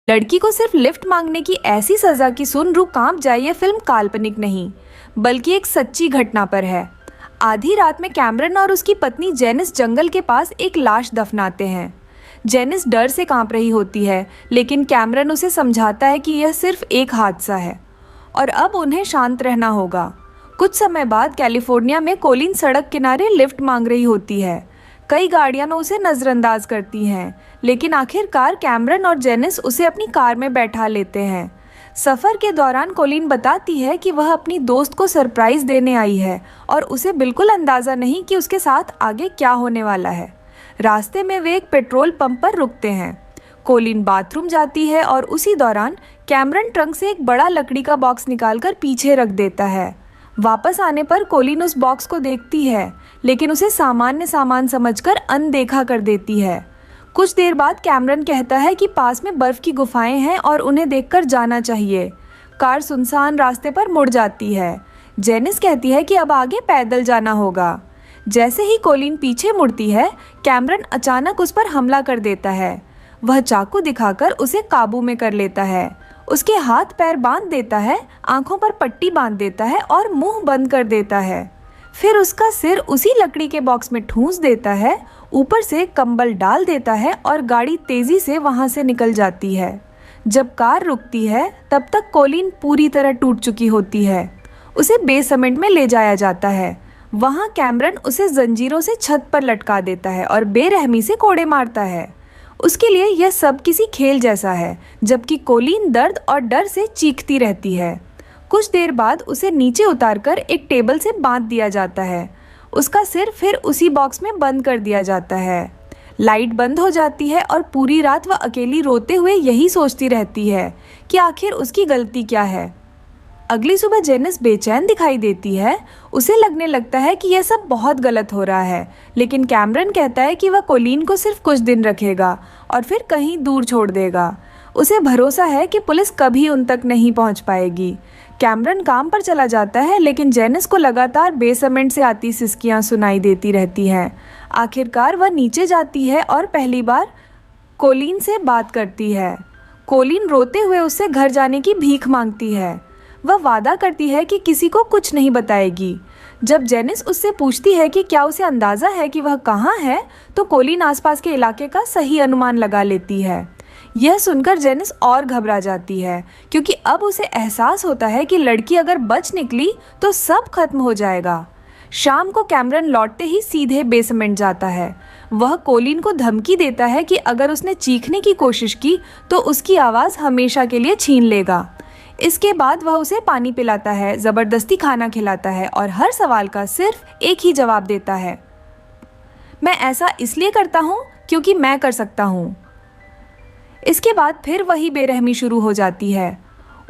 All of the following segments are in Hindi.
लड़की को सिर्फ लिफ्ट मांगने की ऐसी सजा की सुन रूह कांप जाए। यह फिल्म काल्पनिक नहीं बल्कि एक सच्ची घटना पर है। आधी रात में कैमरन और उसकी पत्नी जेनिस जंगल के पास एक लाश दफनाते हैं। जेनिस डर से कांप रही होती है, लेकिन कैमरन उसे समझाता है कि यह सिर्फ एक हादसा है और अब उन्हें शांत रहना होगा। कुछ समय बाद कैलिफोर्निया में कोलिन सड़क किनारे लिफ्ट मांग रही होती है। कई गाड़ियां उसे नज़रअंदाज करती हैं, लेकिन आखिरकार कैमरन और जेनिस उसे अपनी कार में बैठा लेते हैं। सफ़र के दौरान कोलिन बताती है कि वह अपनी दोस्त को सरप्राइज़ देने आई है और उसे बिल्कुल अंदाज़ा नहीं कि उसके साथ आगे क्या होने वाला है। रास्ते में वे एक पेट्रोल पंप पर रुकते हैं। कोलिन बाथरूम जाती है और उसी दौरान कैमरन ट्रंक से एक बड़ा लकड़ी का बॉक्स निकालकर पीछे रख देता है। वापस आने पर कोलिन उस बॉक्स को देखती है, लेकिन उसे सामान्य सामान समझकर अनदेखा कर देती है। कुछ देर बाद कैमरन कहता है कि पास में बर्फ की गुफाएं हैं और उन्हें देखकर जाना चाहिए। कार सुनसान रास्ते पर मुड़ जाती है। जेनिस कहती है कि अब आगे पैदल जाना होगा। जैसे ही कोलिन पीछे मुड़ती है, कैमरन अचानक उस पर हमला कर देता है। वह चाकू दिखाकर उसे काबू में कर लेता है। उसके हाथ पैर बांध देता है, आंखों पर पट्टी बांध देता है और मुंह बंद कर देता है। फिर उसका सिर उसी लकड़ी के बॉक्स में ठूंस देता है, ऊपर से कंबल डाल देता है और गाड़ी तेजी से वहां से निकल जाती है। जब कार रुकती है, तब तक कोलिन पूरी तरह टूट चुकी होती है। उसे बेसमेंट में ले जाया जाता है। वहां कैमरन उसे जंजीरों से छत पर लटका देता है और बेरहमी से कोड़े मारता है। उसके लिए यह सब किसी खेल जैसा है, जबकि कोलिन दर्द और डर से चीखती रहती है। कुछ देर बाद उसे नीचे उतारकर एक टेबल से बांध दिया जाता है। उसका सिर फिर उसी बॉक्स में बंद कर दिया जाता है। लाइट बंद हो जाती है और पूरी रात वह अकेली रोते हुए यही सोचती रहती है कि आखिर उसकी गलती क्या है। अगली सुबह जेनिस बेचैन दिखाई देती है। उसे लगने लगता है कि यह सब बहुत गलत हो रहा है, लेकिन कैमरन कहता है कि वह कोलिन को सिर्फ कुछ दिन रखेगा और फिर कहीं दूर छोड़ देगा। उसे भरोसा है कि पुलिस कभी उन तक नहीं पहुंच पाएगी। कैमरन काम पर चला जाता है, लेकिन जेनिस को लगातार बेसमेंट से आती सिसकियां सुनाई देती रहती हैं। आखिरकार वह नीचे जाती है और पहली बार कोलिन से बात करती है। कोलिन रोते हुए उससे घर जाने की भीख मांगती है। वह वादा करती है कि किसी को कुछ नहीं बताएगी। जब जेनिस उससे पूछती है कि क्या उसे अंदाज़ा है कि वह कहाँ है, तो कोलिन आसपास के इलाके का सही अनुमान लगा लेती है। यह सुनकर जेनिस और घबरा जाती है, क्योंकि अब उसे एहसास होता है कि लड़की अगर बच निकली तो सब खत्म हो जाएगा। शाम को कैमरन लौटते ही सीधे बेसमेंट जाता है। वह कोलिन को धमकी देता है कि अगर उसने चीखने की कोशिश की तो उसकी आवाज़ हमेशा के लिए छीन लेगा। इसके बाद वह उसे पानी पिलाता है, ज़बरदस्ती खाना खिलाता है और हर सवाल का सिर्फ एक ही जवाब देता है, मैं ऐसा इसलिए करता हूँ क्योंकि मैं कर सकता हूँ। इसके बाद फिर वही बेरहमी शुरू हो जाती है।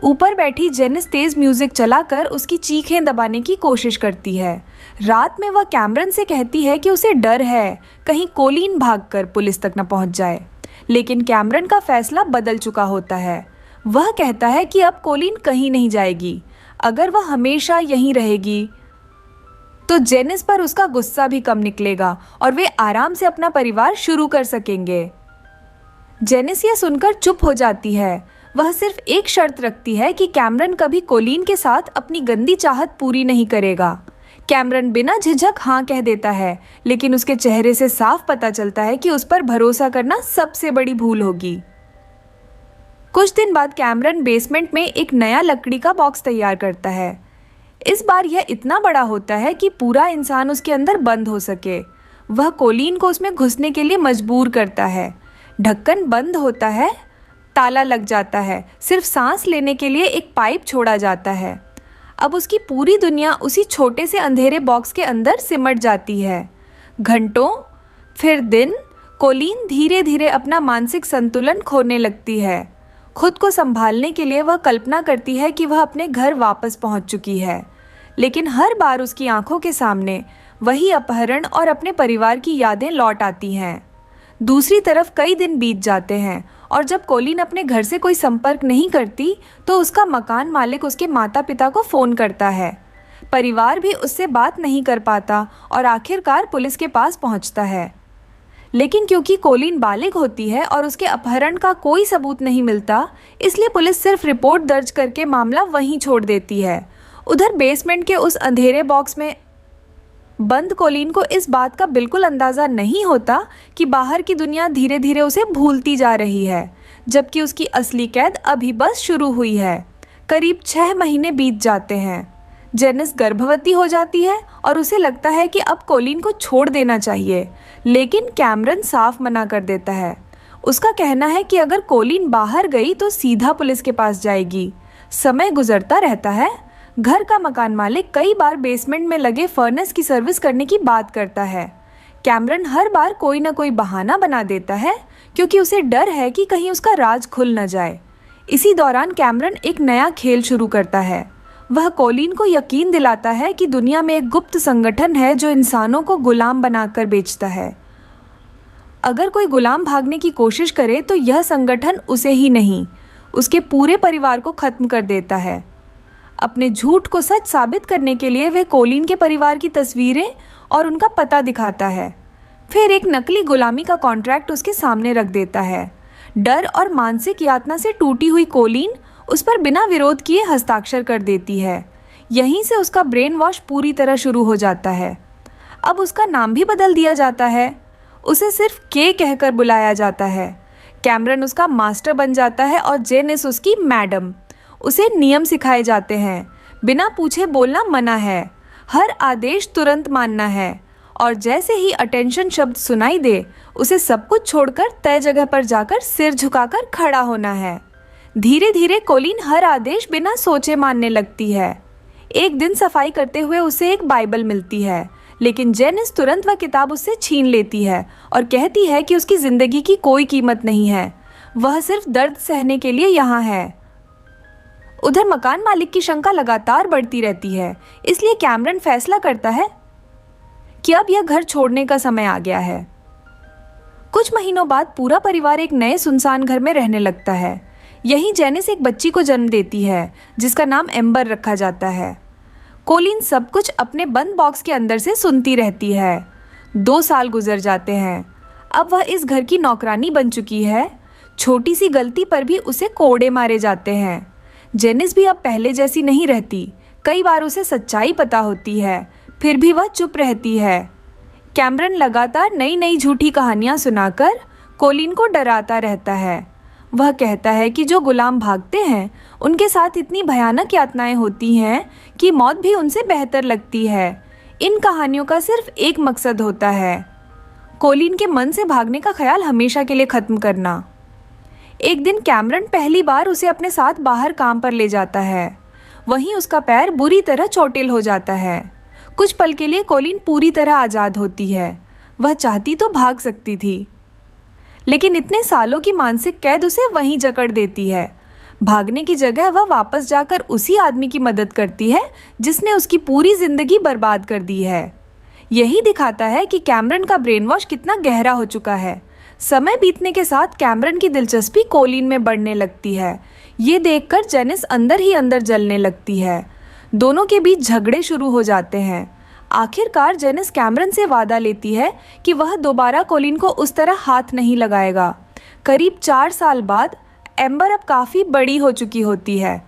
ऊपर बैठी जेनिस तेज़ म्यूज़िक चलाकर उसकी चीखें दबाने की कोशिश करती है। रात में वह कैमरन से कहती है कि उसे डर है कहीं कोलिन भागकर पुलिस तक न पहुँच जाए, लेकिन कैमरन का फैसला बदल चुका होता है। वह कहता है कि अब कोलिन कहीं नहीं जाएगी। अगर वह हमेशा यहीं रहेगी तो जेनिस पर उसका गुस्सा भी कम निकलेगा और वे आराम से अपना परिवार शुरू कर सकेंगे। जेनिस यह सुनकर चुप हो जाती है। वह सिर्फ एक शर्त रखती है कि कैमरन कभी कोलिन के साथ अपनी गंदी चाहत पूरी नहीं करेगा। कैमरन बिना झिझक हाँ कह देता है, लेकिन उसके चेहरे से साफ पता चलता है कि उस पर भरोसा करना सबसे बड़ी भूल होगी। कुछ दिन बाद कैमरन बेसमेंट में एक नया लकड़ी का बॉक्स तैयार करता है। इस बार यह इतना बड़ा होता है कि पूरा इंसान उसके अंदर बंद हो सके। वह कोलिन को उसमें घुसने के लिए मजबूर करता है। ढक्कन बंद होता है, ताला लग जाता है, सिर्फ सांस लेने के लिए एक पाइप छोड़ा जाता है। अब उसकी पूरी दुनिया उसी छोटे से अंधेरे बॉक्स के अंदर सिमट जाती है। घंटों, फिर दिन, कोलिन धीरे धीरे अपना मानसिक संतुलन खोने लगती है। खुद को संभालने के लिए वह कल्पना करती है कि वह अपने घर वापस पहुंच चुकी है, लेकिन हर बार उसकी आंखों के सामने वही अपहरण और अपने परिवार की यादें लौट आती हैं। दूसरी तरफ कई दिन बीत जाते हैं और जब कोलिन अपने घर से कोई संपर्क नहीं करती तो उसका मकान मालिक उसके माता पिता को फ़ोन करता है। परिवार भी उससे बात नहीं कर पाता और आखिरकार पुलिस के पास पहुंचता है। लेकिन क्योंकि कोलिन बालिग होती है और उसके अपहरण का कोई सबूत नहीं मिलता, इसलिए पुलिस सिर्फ रिपोर्ट दर्ज करके मामला वहीं छोड़ देती है। उधर बेसमेंट के उस अंधेरे बॉक्स में बंद कोलिन को इस बात का बिल्कुल अंदाज़ा नहीं होता कि बाहर की दुनिया धीरे धीरे उसे भूलती जा रही है, जबकि उसकी असली कैद अभी बस शुरू हुई है। करीब 6 महीने बीत जाते हैं। जेनिस गर्भवती हो जाती है और उसे लगता है कि अब कोलिन को छोड़ देना चाहिए, लेकिन कैमरन साफ मना कर देता है। उसका कहना है कि अगर कोलिन बाहर गई तो सीधा पुलिस के पास जाएगी। समय गुजरता रहता है। घर का मकान मालिक कई बार बेसमेंट में लगे फर्नेस की सर्विस करने की बात करता है। कैमरन हर बार कोई ना कोई बहाना बना देता है, क्योंकि उसे डर है कि कहीं उसका राज खुल न जाए। इसी दौरान कैमरन एक नया खेल शुरू करता है। वह कोलिन को यकीन दिलाता है कि दुनिया में एक गुप्त संगठन है जो इंसानों को गुलाम बनाकर बेचता है। अगर कोई गुलाम भागने की कोशिश करे तो यह संगठन उसे ही नहीं, उसके पूरे परिवार को खत्म कर देता है। अपने झूठ को सच साबित करने के लिए वह कोलिन के परिवार की तस्वीरें और उनका पता दिखाता है। फिर एक नकली गुलामी का कॉन्ट्रैक्ट उसके सामने रख देता है। डर और मानसिक यातना से टूटी हुई कोलिन उस पर बिना विरोध किए हस्ताक्षर कर देती है। यहीं से उसका ब्रेन वॉश पूरी तरह शुरू हो जाता है। अब उसका नाम भी बदल दिया जाता है। उसे सिर्फ के कहकर बुलाया जाता है। कैमरन उसका मास्टर बन जाता है और जेनिस उसकी मैडम। उसे नियम सिखाए जाते हैं। बिना पूछे बोलना मना है। हर आदेश तुरंत मानना है और जैसे ही अटेंशन शब्द सुनाई दे, उसे सब कुछ छोड़कर तय जगह पर जाकर सिर झुकाकर खड़ा होना है। धीरे धीरे कोलिन हर आदेश बिना सोचे मानने लगती है। एक दिन सफाई करते हुए उसे एक बाइबल मिलती है, लेकिन जेनिस तुरंत वह किताब उससे छीन लेती है और कहती है कि उसकी ज़िंदगी की कोई कीमत नहीं है, वह सिर्फ दर्द सहने के लिए यहाँ है। उधर मकान मालिक की शंका लगातार बढ़ती रहती है, इसलिए कैमरन फैसला करता है कि अब यह घर छोड़ने का समय आ गया है। कुछ महीनों बाद पूरा परिवार एक नए सुनसान घर में रहने लगता है। यहीं जेनिस एक बच्ची को जन्म देती है, जिसका नाम एम्बर रखा जाता है। कोलिन सब कुछ अपने बंद बॉक्स के अंदर से सुनती रहती है। 2 साल गुजर जाते हैं। अब वह इस घर की नौकरानी बन चुकी है। छोटी सी गलती पर भी उसे कोड़े मारे जाते हैं। जेनिस भी अब पहले जैसी नहीं रहती। कई बार उसे सच्चाई पता होती है, फिर भी वह चुप रहती है। कैमरन लगातार नई नई झूठी कहानियां सुनाकर कोलिन को डराता रहता है। वह कहता है कि जो गुलाम भागते हैं उनके साथ इतनी भयानक यातनाएं होती हैं कि मौत भी उनसे बेहतर लगती है। इन कहानियों का सिर्फ एक मकसद होता है, कोलिन के मन से भागने का ख्याल हमेशा के लिए ख़त्म करना। एक दिन कैमरन पहली बार उसे अपने साथ बाहर काम पर ले जाता है। वहीं उसका पैर बुरी तरह चोटिल हो जाता है। कुछ पल के लिए कोलिन पूरी तरह आज़ाद होती है। वह चाहती तो भाग सकती थी, लेकिन इतने सालों की मानसिक कैद उसे वहीं जकड़ देती है। भागने की जगह वह वापस जाकर उसी आदमी की मदद करती है जिसने उसकी पूरी जिंदगी बर्बाद कर दी है। यही दिखाता है कि कैमरन का ब्रेन वॉश कितना गहरा हो चुका है। समय बीतने के साथ कैमरन की दिलचस्पी कोलिन में बढ़ने लगती है। ये देखकर जेनिस अंदर ही अंदर जलने लगती है। दोनों के बीच झगड़े शुरू हो जाते हैं। आखिरकार जेनिस कैमरन से वादा लेती है कि वह दोबारा कोलिन को उस तरह हाथ नहीं लगाएगा। करीब 4 साल बाद एम्बर अब काफ़ी बड़ी हो चुकी होती है।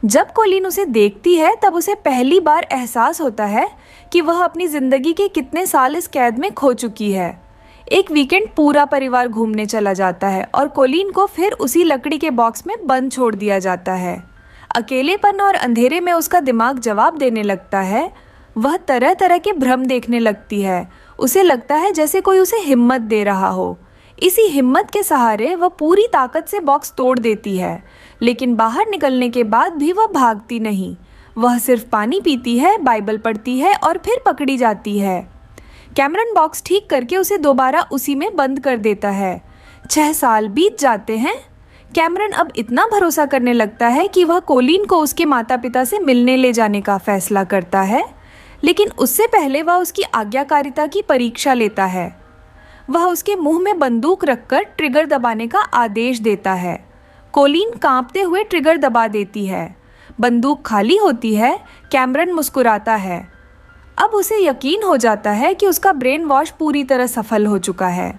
जब कोलिन उसे देखती है तब उसे पहली बार एहसास होता है कि वह अपनी ज़िंदगी के कितने साल इस कैद में खो चुकी है। एक वीकेंड पूरा परिवार घूमने चला जाता है और कोलिन को फिर उसी लकड़ी के बॉक्स में बंद छोड़ दिया जाता है। अकेलेपन और अंधेरे में उसका दिमाग जवाब देने लगता है। वह तरह तरह के भ्रम देखने लगती है। उसे लगता है जैसे कोई उसे हिम्मत दे रहा हो। इसी हिम्मत के सहारे वह पूरी ताकत से बॉक्स तोड़ देती है, लेकिन बाहर निकलने के बाद भी वह भागती नहीं। वह सिर्फ पानी पीती है, बाइबल पढ़ती है और फिर पकड़ी जाती है। कैमरन बॉक्स ठीक करके उसे दोबारा उसी में बंद कर देता है। 6 साल बीत जाते हैं। कैमरन अब इतना भरोसा करने लगता है कि वह कोलिन को उसके माता पिता से मिलने ले जाने का फैसला करता है, लेकिन उससे पहले वह उसकी आज्ञाकारिता की परीक्षा लेता है। वह उसके मुंह में बंदूक रखकर ट्रिगर दबाने का आदेश देता है। कोलिन कांपते हुए ट्रिगर दबा देती है। बंदूक खाली होती है। कैमरन मुस्कुराता है। अब उसे यकीन हो जाता है कि उसका ब्रेन वॉश पूरी तरह सफल हो चुका है।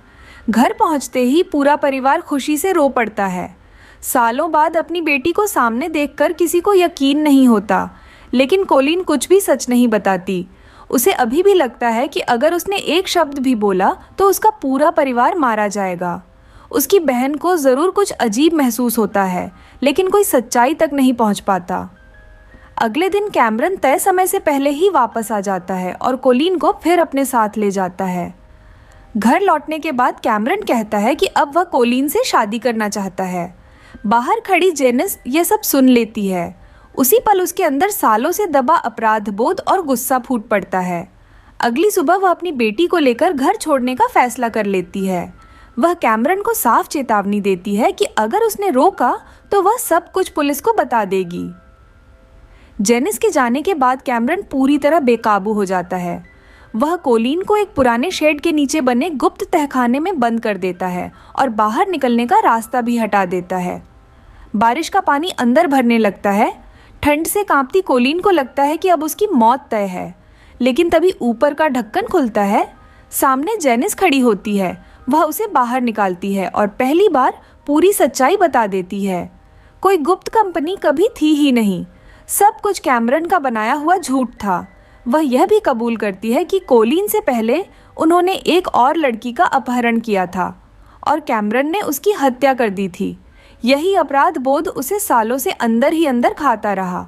घर पहुंचते ही पूरा परिवार खुशी से रो पड़ता है। सालों बाद अपनी बेटी को सामने देखकर किसी को यकीन नहीं होता, लेकिन कोलिन कुछ भी सच नहीं बताती। उसे अभी भी लगता है कि अगर उसने एक शब्द भी बोला तो उसका पूरा परिवार मारा जाएगा। उसकी बहन को ज़रूर कुछ अजीब महसूस होता है, लेकिन कोई सच्चाई तक नहीं पहुंच पाता। अगले दिन कैमरन तय समय से पहले ही वापस आ जाता है और कोलिन को फिर अपने साथ ले जाता है। घर लौटने के बाद कैमरन कहता है कि अब वह कोलिन से शादी करना चाहता है। बाहर खड़ी जेनिस यह सब सुन लेती है। उसी पल उसके अंदर सालों से दबा अपराध बोध और गुस्सा फूट पड़ता है। अगली सुबह वह अपनी बेटी को लेकर घर छोड़ने का फैसला कर लेती है। वह कैमरन को साफ चेतावनी देती है कि अगर उसने रोका तो वह सब कुछ पुलिस को बता देगी। जेनिस के जाने के बाद कैमरन पूरी तरह बेकाबू हो जाता है। वह कोलिन को एक पुराने शेड के नीचे बने गुप्त तहखाने में बंद कर देता है और बाहर निकलने का रास्ता भी हटा देता है। बारिश का पानी अंदर भरने लगता है। ठंड से कांपती कोलिन को लगता है कि अब उसकी मौत तय है, लेकिन तभी ऊपर का ढक्कन खुलता है। सामने जेनिस खड़ी होती है। वह उसे बाहर निकालती है और पहली बार पूरी सच्चाई बता देती है। कोई गुप्त कंपनी कभी थी ही नहीं। सब कुछ कैमरन का बनाया हुआ झूठ था। वह यह भी कबूल करती है कि कोलिन से पहले उन्होंने एक और लड़की का अपहरण किया था और कैमरन ने उसकी हत्या कर दी थी। यही अपराध बोध उसे सालों से अंदर ही अंदर खाता रहा।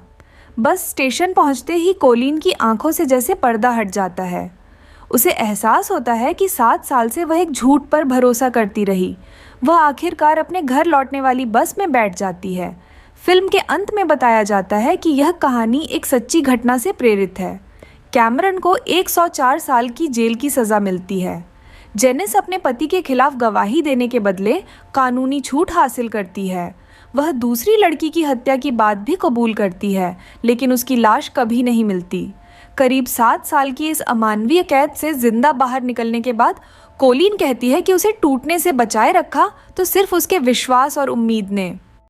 बस स्टेशन पहुंचते ही कोलिन की आंखों से जैसे पर्दा हट जाता है। उसे एहसास होता है कि 7 साल से वह एक झूठ पर भरोसा करती रही। वह आखिरकार अपने घर लौटने वाली बस में बैठ जाती है। फिल्म के अंत में बताया जाता है कि यह कहानी एक सच्ची घटना से प्रेरित है। कैमरन को 104 साल की जेल की सज़ा मिलती है। जेनिस अपने पति के खिलाफ गवाही देने के बदले कानूनी छूट हासिल करती है। वह दूसरी लड़की की हत्या की बात भी कबूल करती है, लेकिन उसकी लाश कभी नहीं मिलती। करीब 7 साल की इस अमानवीय कैद से जिंदा बाहर निकलने के बाद कोलिन कहती है कि उसे टूटने से बचाए रखा तो सिर्फ उसके विश्वास और उम्मीद ने।